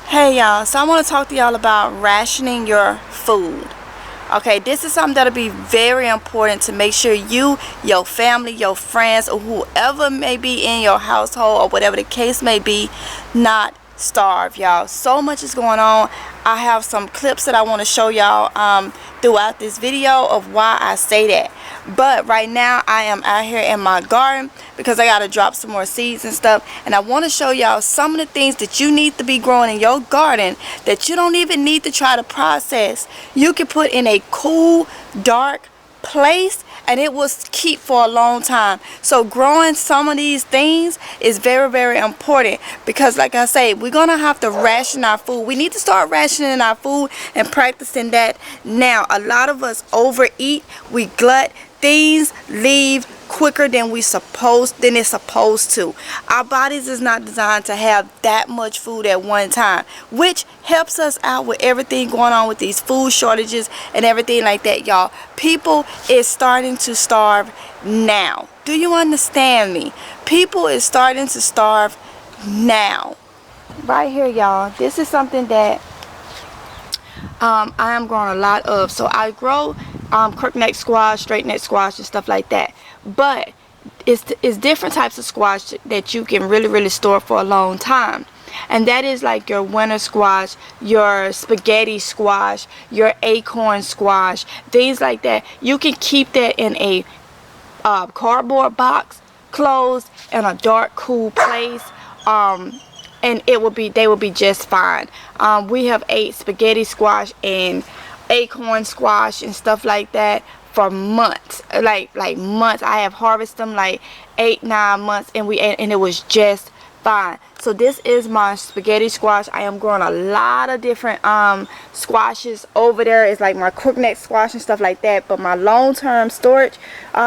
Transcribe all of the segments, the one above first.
Hey y'all, so I want to talk to y'all about rationing your food. Okay, this is something that'll be very important to make sure you, your family, your friends, or whoever may be in your household or whatever the case may be, not starve, y'all. So much is going on. I have some clips that I want to show y'all throughout this video of why I say that. But right now I am out here in my garden because I got to drop some more seeds and stuff, and I want to show y'all some of the things that you need to be growing in your garden that you don't even need to try to process. You can put in a cool, dark place and it will keep for a long time. So growing some of these things is very, very important because, like I say, we're gonna have to ration our food. We need to start rationing our food and practicing that now. A lot of us overeat, we glut, things leave quicker than it's supposed to. Our bodies is not designed to have that much food at one time, which helps us out with everything going on with these food shortages and everything like that, y'all. People is starting to starve now. Do you understand me? People is starting to starve now. Right here, y'all, this is something that I am growing a lot of. So I grow crook neck squash, straight neck squash, and stuff like that. But it's different types of squash that you can really store for a long time. And that is like your winter squash, your spaghetti squash, your acorn squash, things like that. You can keep that in a cardboard box, closed, in a dark, cool place. And they will be just fine. We have ate spaghetti squash and acorn squash and stuff like that for months, like months. I have harvested them like 8-9 months, and we ate, and it was just fine. So this is my spaghetti squash. I am growing a lot of different squashes over there. It's like my crook neck squash and stuff like that. But my long-term storage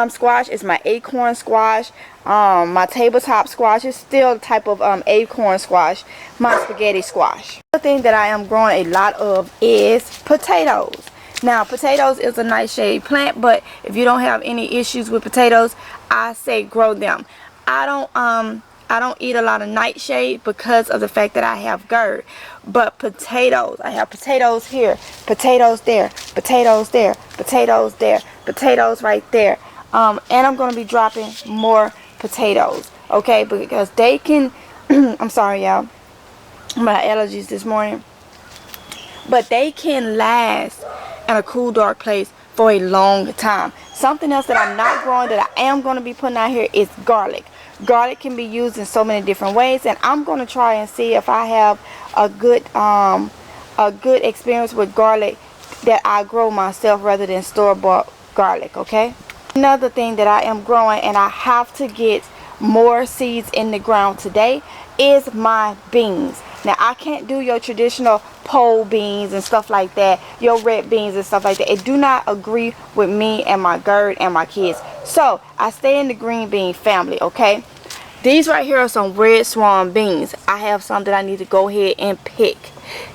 squash is my acorn squash. My tabletop squash is still a type of acorn squash. My spaghetti squash. The thing that I am growing a lot of is potatoes. Now, potatoes is a nightshade plant, but if you don't have any issues with potatoes, I say grow them. I don't eat a lot of nightshade because of the fact that I have GERD. But potatoes, I have potatoes here, potatoes there, potatoes there, potatoes there, potatoes right there. And I'm going to be dropping more potatoes, okay, because they can I'm sorry, y'all, my allergies this morning, but they can last in a cool, dark place for a long time. Something else that I'm not growing that I am going to be putting out here is garlic. Garlic can be used in so many different ways, and I'm going to try and see if I have a good experience with garlic that I grow myself rather than store-bought garlic, okay? Another thing that I am growing, and I have to get more seeds in the ground today, is my beans. Now, I can't do your traditional pole beans and stuff like that, your red beans and stuff like that. It do not agree with me and my GERD and my kids. So, I stay in the green bean family, okay? These right here are some red swan beans. I have some that I need to go ahead and pick.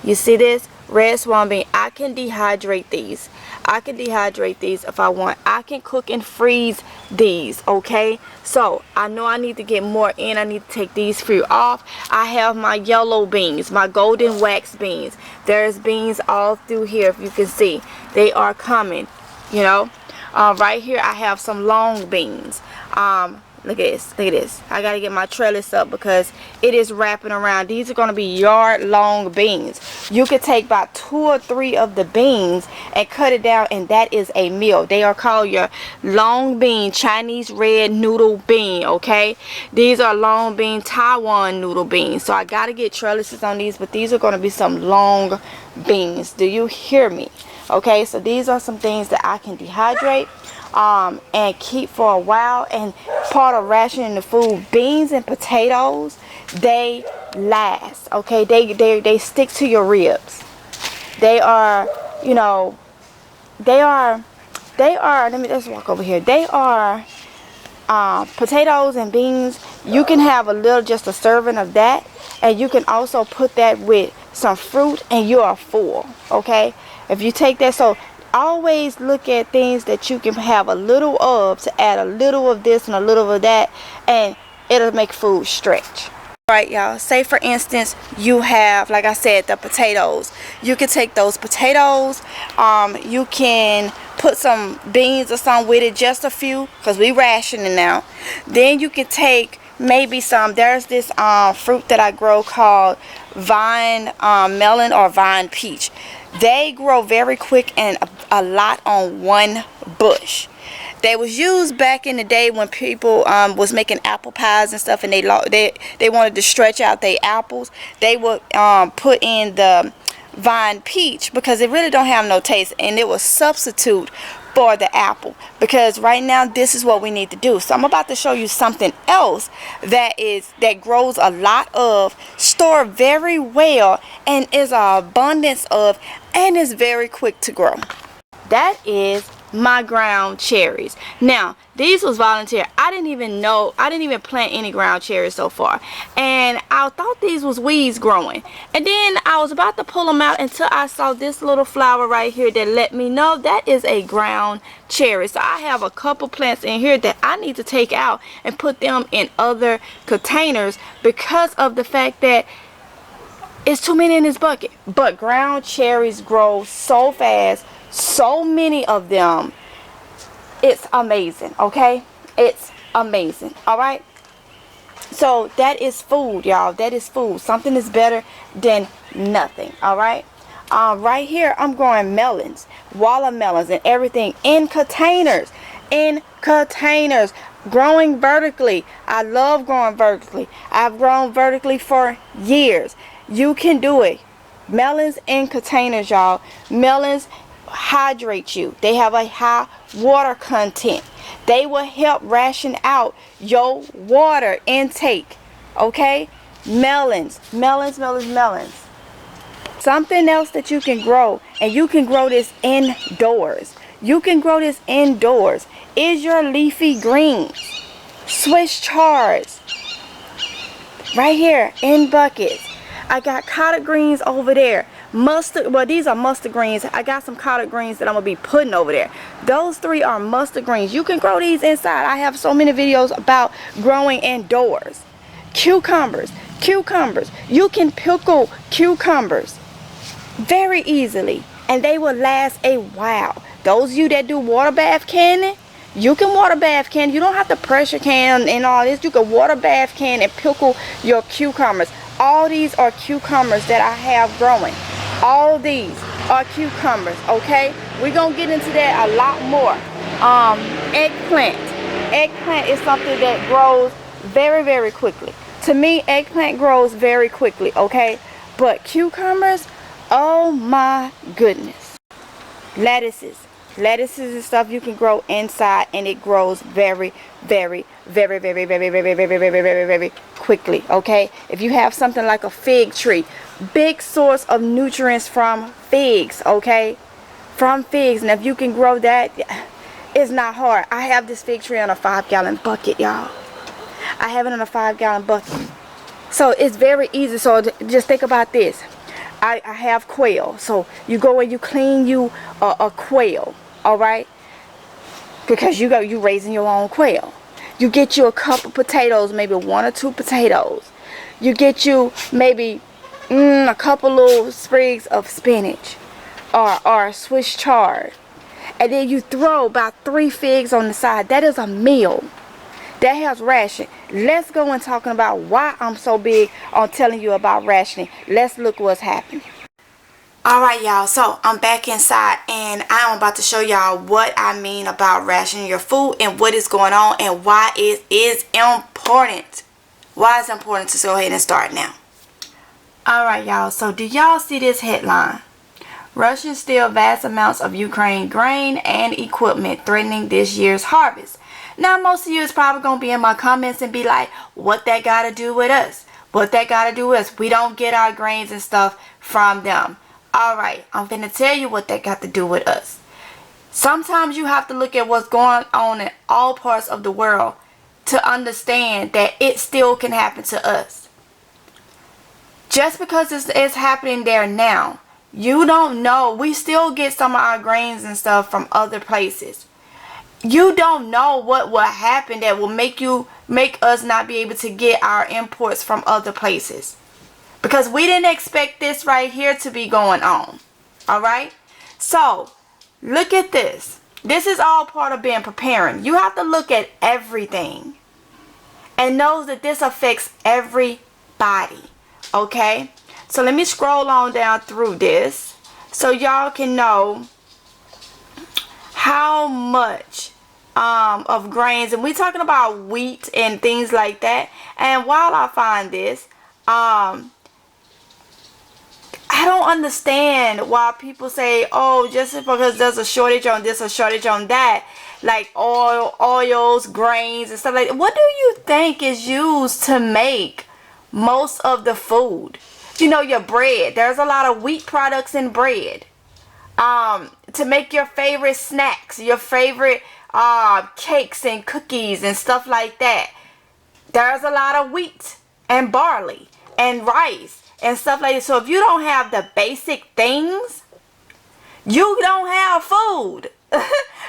You see this? Red swan bean. I can dehydrate these. I can dehydrate these if I want. I can cook and freeze these, okay? So, I know I need to get more in. I need to take these fruit off. I have my yellow beans, my golden wax beans. There's beans all through here, if you can see. They are coming, you know. Right here, I have some long beans. Look at this. Look at this. I got to get my trellis up because it is wrapping around. These are going to be yard-long beans. You could take about 2 or 3 of the beans and cut it down, and that is a meal. They are called your long bean Chinese red noodle bean, okay? These are long bean Taiwan noodle beans. So I got to get trellises on these, but these are going to be some long beans. Do you hear me? Okay, so these are some things that I can dehydrate and keep for a while. And part of rationing the food, beans and potatoes, they last, okay? They stick to your ribs. They are, you know, they are, let's walk over here. They are potatoes and beans. You can have just a serving of that, and you can also put that with some fruit and you are full, okay? If you take that, so always look at things that you can have a little of to add a little of this and a little of that, and it'll make food stretch. Right, y'all, say for instance you have, like I said, the potatoes. You can take those potatoes, you can put some beans or something with it, just a few, because we rationing now. Then you can take maybe some, there's this fruit that I grow called vine melon or vine peach. They grow very quick and a lot on one bush. They was used back in the day when people was making apple pies and stuff, and they wanted to stretch out their apples. They would put in the vine peach because it really don't have no taste, and it was substitute for the apple. Because right now this is what we need to do. So I'm about to show you something else that grows a lot of, store very well, and is an abundance of, and is very quick to grow. That is my ground cherries. Now these was volunteer. I didn't even plant any ground cherries so far, and I thought these was weeds growing, and then I was about to pull them out until I saw this little flower right here that let me know that is a ground cherry. So I have a couple plants in here that I need to take out and put them in other containers because of the fact that it's too many in this bucket. But ground cherries grow so fast, so many of them, it's amazing. Okay, it's amazing. All right, so that is food, y'all. That is food. Something is better than nothing. All right, right here I'm growing melons, watermelons, and everything in containers, growing vertically. I love growing vertically. I've grown vertically for years. You can do it. Melons in containers, y'all. Melons hydrate you. They have a high water content. They will help ration out your water intake. Okay, melons. Something else that you can grow, and you can grow this indoors, is your leafy greens. Swiss chard right here in buckets. I got collard greens over there. Mustard, well, these are mustard greens. I got some collard greens that I'm gonna be putting over there. Those three are mustard greens. You can grow these inside. I have so many videos about growing indoors. Cucumbers. You can pickle cucumbers very easily, and they will last a while. Those of you that do water bath canning, you can water bath can. You don't have to pressure can and all this. You can water bath can and pickle your cucumbers. All these are cucumbers that I have growing. All these are cucumbers. Okay, we're gonna get into that a lot more. Eggplant is something that grows very, very quickly. To me, eggplant grows very quickly. Okay, but cucumbers, oh my goodness. Lettuces and stuff you can grow inside, and it grows very, very quickly. Okay, if you have something like a fig tree, big source of nutrients from figs. Okay, from figs, and if you can grow that, it's not hard. I have this fig tree on a 5-gallon bucket, y'all. I have it in a 5-gallon bucket, so it's very easy. So just think about this. I have quail, so you go and you clean you a quail. All right, because you raising your own quail. You get you a couple potatoes, maybe 1 or 2 potatoes. You get you maybe a couple little sprigs of spinach or Swiss chard, and then you throw about 3 figs on the side. That is a meal. That has ration. Let's go and talking about why I'm so big on telling you about rationing. Let's look what's happening. Alright, y'all, so I'm back inside, and I'm about to show y'all what I mean about rationing your food and what is going on and why it is important. Why it's important to go ahead and start now. Alright, y'all, so do y'all see this headline? Russians steal vast amounts of Ukraine grain and equipment, threatening this year's harvest. Now, most of you is probably going to be in my comments and be like, what that got to do with us? What that got to do with us? We don't get our grains and stuff from them. Alright, I'm finna tell you what that got to do with us. Sometimes you have to look at what's going on in all parts of the world to understand that it still can happen to us. Just because it's happening there now, you don't know. We still get some of our grains and stuff from other places. You don't know what will happen that will make you make us not be able to get our imports from other places. Because we didn't expect this right here to be going on. Alright? So, look at this. This is all part of being preparing. You have to look at everything. And know that this affects everybody. Okay? So let me scroll on down through this. So y'all can know how much of grains. And we're talking about wheat and things like that. And while I find this, I don't understand why people say, oh, just because there's a shortage on this, a shortage on that, like oils, grains, and stuff like that. What do you think is used to make most of the food? You know, your bread. There's a lot of wheat products in bread. To make your favorite snacks, your favorite cakes and cookies and stuff like that. There's a lot of wheat and barley and rice and stuff like that. So if you don't have the basic things, you don't have food.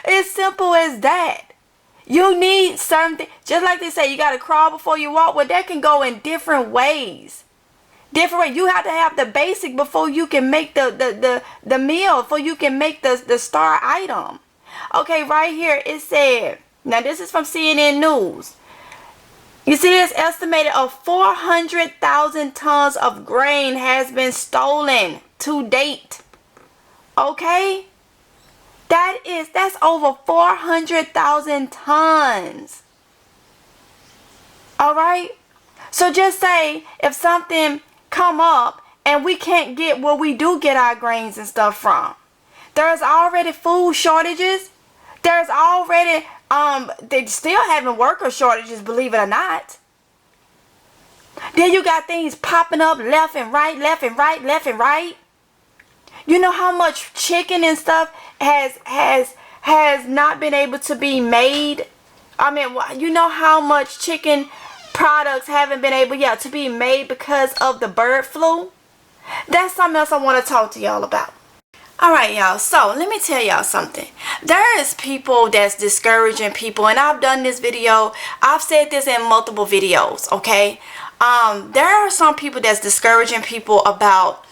It's simple as that. You need something. Just like they say, you got to crawl before you walk. Well, that can go in different ways. Different way. You have to have the basic before you can make the meal, before you can make the star item. Okay, right here it said, now this is from CNN News. You see, this estimated of 400,000 tons of grain has been stolen to date. Okay? That's over 400,000 tons. Alright? So just say if something come up and we can't get where we do get our grains and stuff from. There's already food shortages. There's already they still having worker shortages, believe it or not. Then you got things popping up left and right, left and right, left and right. You know how much chicken and stuff has not been able to be made? I mean, you know how much chicken products haven't been able to be made because of the bird flu? That's something else I want to talk to y'all about. Alright, y'all, so let me tell y'all something. There is people that's discouraging people, and I've done this video. I've said this in multiple videos, okay? There are some people that's discouraging people about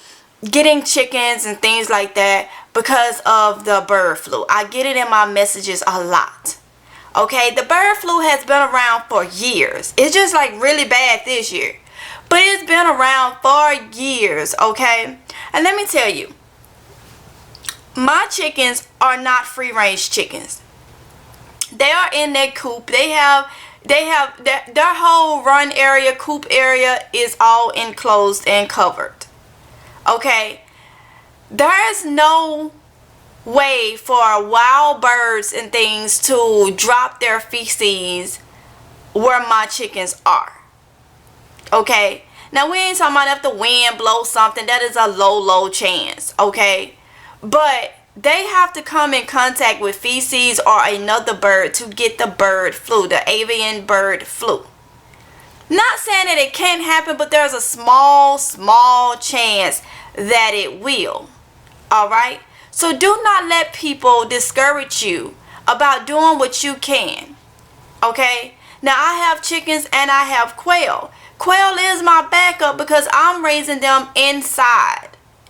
getting chickens and things like that because of the bird flu. I get it in my messages a lot. Okay, the bird flu has been around for years. It's just like really bad this year. But it's been around for years, okay? And let me tell you, my chickens are not free-range chickens. They are in their coop. They have their whole run area, coop area is all enclosed and covered. Okay? There is no way for wild birds and things to drop their feces where my chickens are. Okay? Now, we ain't talking about if the wind blows something. That is a low chance. Okay? But they have to come in contact with feces or another bird to get the bird flu, the avian bird flu. Not saying that it can't happen, but there's a small chance that it will. Alright? So do not let people discourage you about doing what you can. Okay? Now, I have chickens and I have quail. Quail is my backup because I'm raising them inside,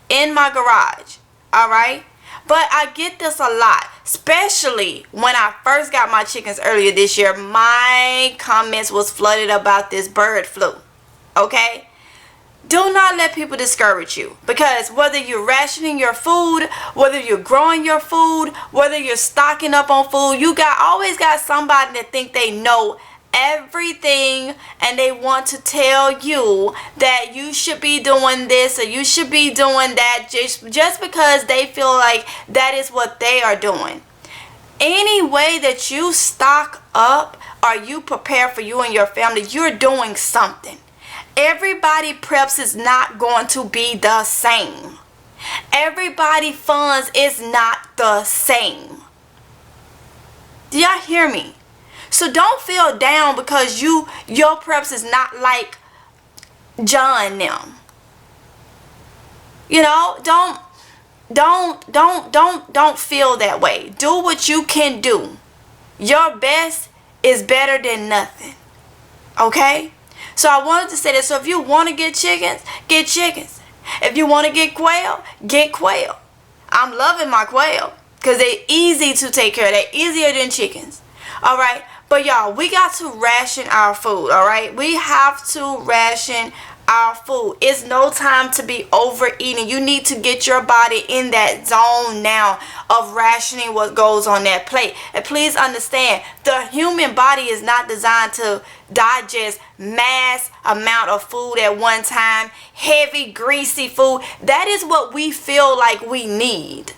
in my garage. Alright? But I get this a lot, especially when I first got my chickens earlier this year. My comments was flooded about this bird flu. Okay? Do not let people discourage you, because whether you're rationing your food, whether you're growing your food, whether you're stocking up on food, you always got somebody that think they know everything and they want to tell you that you should be doing this or you should be doing that just because they feel like that is what they are doing. Any way that you stock up or you prepare for you and your family, you're doing something. Everybody preps is not going to be the same. Everybody funds is not the same. Do y'all hear me? So don't feel down because your preps is not like John them. You know, don't feel that way. Do what you can do. Your best is better than nothing. Okay? So I wanted to say that. So if you want to get chickens, get chickens. If you want to get quail, get quail. I'm loving my quail because they're easy to take care of. They're easier than chickens. All right? But y'all, we got to ration our food. All right? We have to ration our food. It's no time to be overeating. You need to get your body in that zone now of rationing what goes on that plate. And please understand, the human body is not designed to digest mass amount of food at one time, heavy, greasy food. That is what we feel like we need.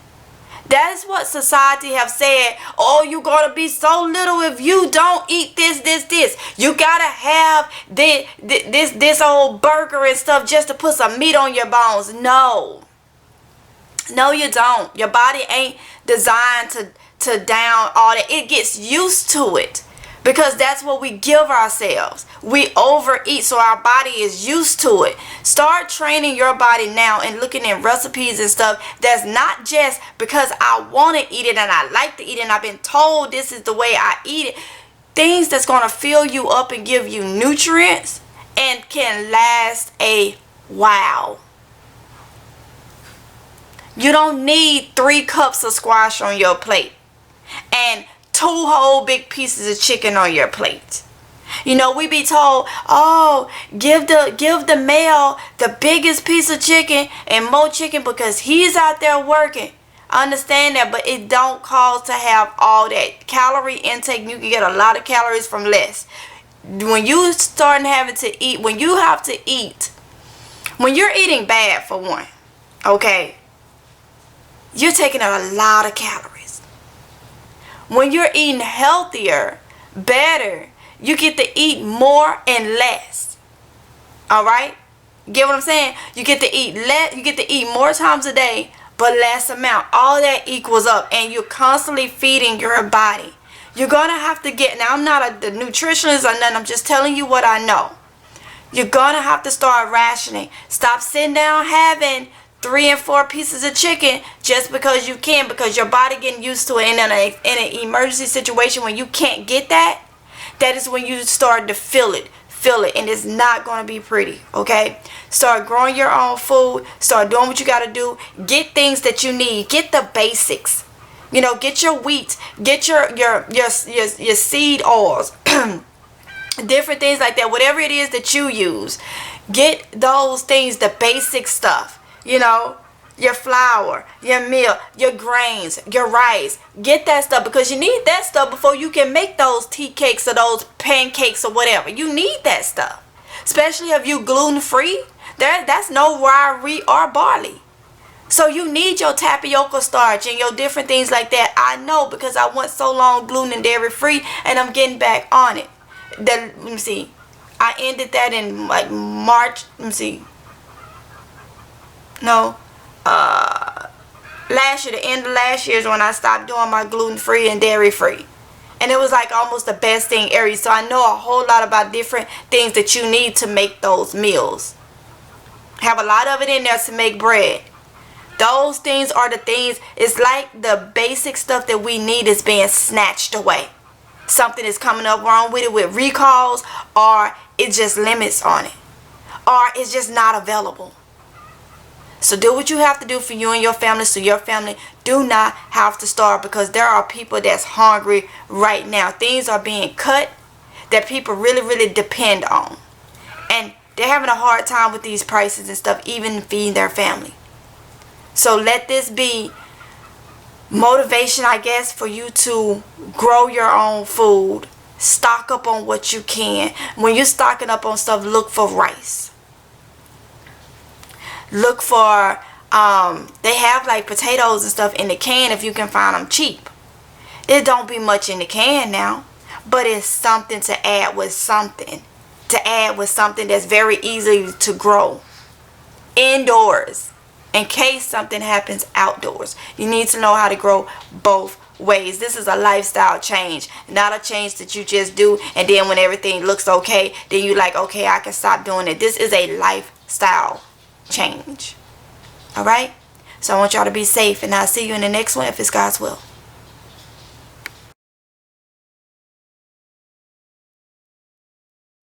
That is what society have said. Oh, you're going to be so little if you don't eat this. You got to have this old burger and stuff just to put some meat on your bones. No. No, you don't. Your body ain't designed to down all that. It gets used to it. Because that's what we give ourselves. We overeat, so our body is used to it. Start training your body now and looking at recipes and stuff that's not just because I want to eat it and I like to eat it and I've been told this is the way I eat it. Things that's going to fill you up and give you nutrients and can last a while. You don't need 3 cups of squash on your plate and 2 whole big pieces of chicken on your plate. You know, we be told, oh, give the male the biggest piece of chicken and more chicken because he's out there working. I understand that, but it don't cause to have all that calorie intake. You can get a lot of calories from less. When you start having to eat, when you have to eat, when you're eating bad for one, okay, you're taking a lot of calories. When you're eating healthier, better, you get to eat more and less. All right? Get what I'm saying? You get to eat less, you get to eat more times a day, but less amount. All that equals up, and you're constantly feeding your body. You're going to have to get, now I'm not the nutritionist or nothing, I'm just telling you what I know. You're going to have to start rationing. Stop sitting down having 3 and 4 pieces of chicken just because you can, because your body getting used to it. And in an emergency situation when you can't get that, that is when you start to feel it, and it's not going to be pretty. Okay, start growing your own food, start doing what you got to do, get things that you need, get the basics. You know, get your wheat, get your seed oils, different things like that, whatever it is that you use, get those things, the basic stuff. You know, your flour, your milk, your grains, your rice. Get that stuff because you need that stuff before you can make those tea cakes or those pancakes or whatever. You need that stuff. Especially if you gluten-free. That's no rye, wheat, or barley. So you need your tapioca starch and your different things like that. I know because I went so long gluten and dairy-free and I'm getting back on it. Let me see. I ended that in like March. Let me see. No, last year, the end of last year is when I stopped doing my gluten-free and dairy-free. And it was like almost the best thing ever. So I know a whole lot about different things that you need to make those meals. Have a lot of it in there to make bread. Those things are the things, it's like the basic stuff that we need is being snatched away. Something is coming up wrong with it with recalls, or it just limits on it, or it's just not available. So do what you have to do for you and your family so your family do not have to starve, because there are people that's hungry right now. Things are being cut that people really, really depend on. And they're having a hard time with these prices and stuff, even feeding their family. So let this be motivation, I guess, for you to grow your own food. Stock up on what you can. When you're stocking up on stuff, look for rice. Look for, they have like potatoes and stuff in the can if you can find them cheap. It don't be much in the can now, but it's something to add with something. To add with something that's very easy to grow indoors in case something happens outdoors. You need to know how to grow both ways. This is a lifestyle change, not a change that you just do and then when everything looks okay, then you like, okay, I can stop doing it. This is a lifestyle change. All right, so I want y'all to be safe, and I'll see you in the next one if it's God's will.